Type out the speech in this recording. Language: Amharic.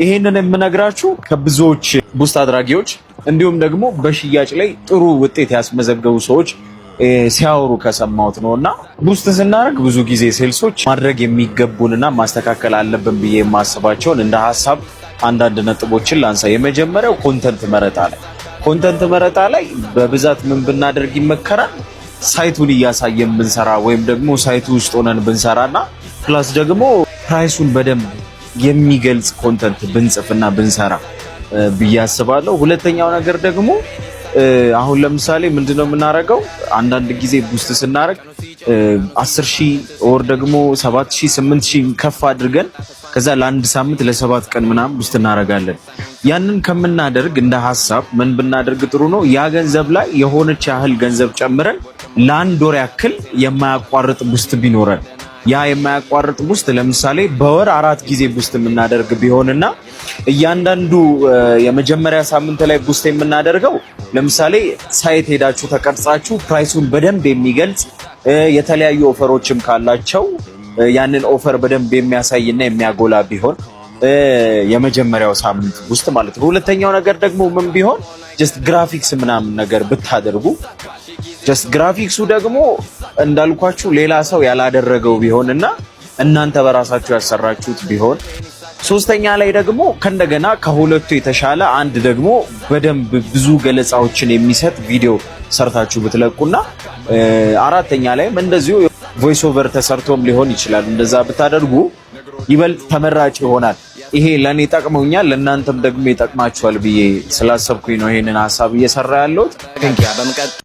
ይሄንን የምነግራችሁ ከብዙዎች ቡስት አድራጊዎች እንዲሁም ደግሞ በሽያጭ ላይ ጥሩ ውጤት ያስመዘገቡ ሰዎች ሲያወሩ ከሰማሁት ነውና ቡስት ስናደርግ ብዙ ጊዜ ሴልሶች ማድረግ የሚገቡንና ማስተካከል አለብን ብዬ የማስባቸውን እንደ ሐሳብ አንዳንድ ነጥቦችን ላንሳ። የመጀመሪያው ኮንተንት መረጣ ላይ በብዛት ምን ብናደርግ ይመከራል? ሳይቱን እያሳየን ብንሰራ ወይም ደግሞ ሳይቱ ውስጥ ሆነን ብንሰራና ፕላስ ደግሞ ፕራይሱን በደንብ የሚገልጽ ኮንተንት ብንጽፍና ብንሰራ ብዬ አስባለሁ። ሁለተኛው ነገር ደግሞ አሁን ለምሳሌ ምንድነው የምናደርገው? አንዳንድ ጊዜ ቡስት ስናደርግ 10,000 ወር ደግሞ 7,000 8,000 ከፍ አድርገን ከዛ ለአንድ ሳምንት ለ7 ቀን ምናምን ቡስት እናደርጋለን። ያንን ከምናደርግ እንደ ሐሳብ ምን ብናደርግ ጥሩ ነው? ያ ገንዘብ ላይ የሆነች ያህል ገንዘብ ጨምረን ለአንድ ወር ያክል የማያቋርጥ ቡስት ቢኖረን ያ የማያቋርጥ ቡስት ለምሳሌ በወር 4 ጊዜ ቡስት የምናደርግ ቢሆንና እያንዳንዱ የመጀመሪያ ሳምንት ላይ ቡስት የምናደርገው ለምሳሌ ሳይት ሄዳችሁ ተቀርጻችሁ ፕራይሱን በደንብ የሚገልጽ የተለያዩ ኦፈሮችም ካላቸው ያንን ኦፈር በደንብ የሚያሳይና የሚያጎላ ቢሆን የመጀመሪያው ሳምንት ውስጥ ማለት ነው። ሁለተኛው ነገር ደግሞ ምን ቢሆን ጀስት ግራፊክስ ምናምን ነገር ብታደርጉ ጀስት ግራፊክሱ ደግሞ እንዳልኳችሁ ሌላ ሰው ያላደረገው ቢሆንና እናንተ በራሳችሁ ያሰራችሁት ቢሆን። ሶስተኛ ላይ ደግሞ ከእንደገና ከሁለቱ የተሻለ አንድ ደግሞ በደንብ ብዙ ገለጻዎችን የሚሰጥ ቪዲዮ ሰርታችሁ ብትለቁና አራተኛ ላይም እንደዚሁ ቮይስ ኦቨር ተሰርቶም ሊሆን ይችላል። እንደዛ ብታደርጉ ይበልጥ ተመራጭ ይሆናል። ይሄ ለኔ ጠቅመውኛል፣ ለእናንተም ደግሞ ይጠቅማችኋል ብዬ ስላሰብኩኝ ነው ይሄንን ሐሳብ እየሰራ ያለሁት።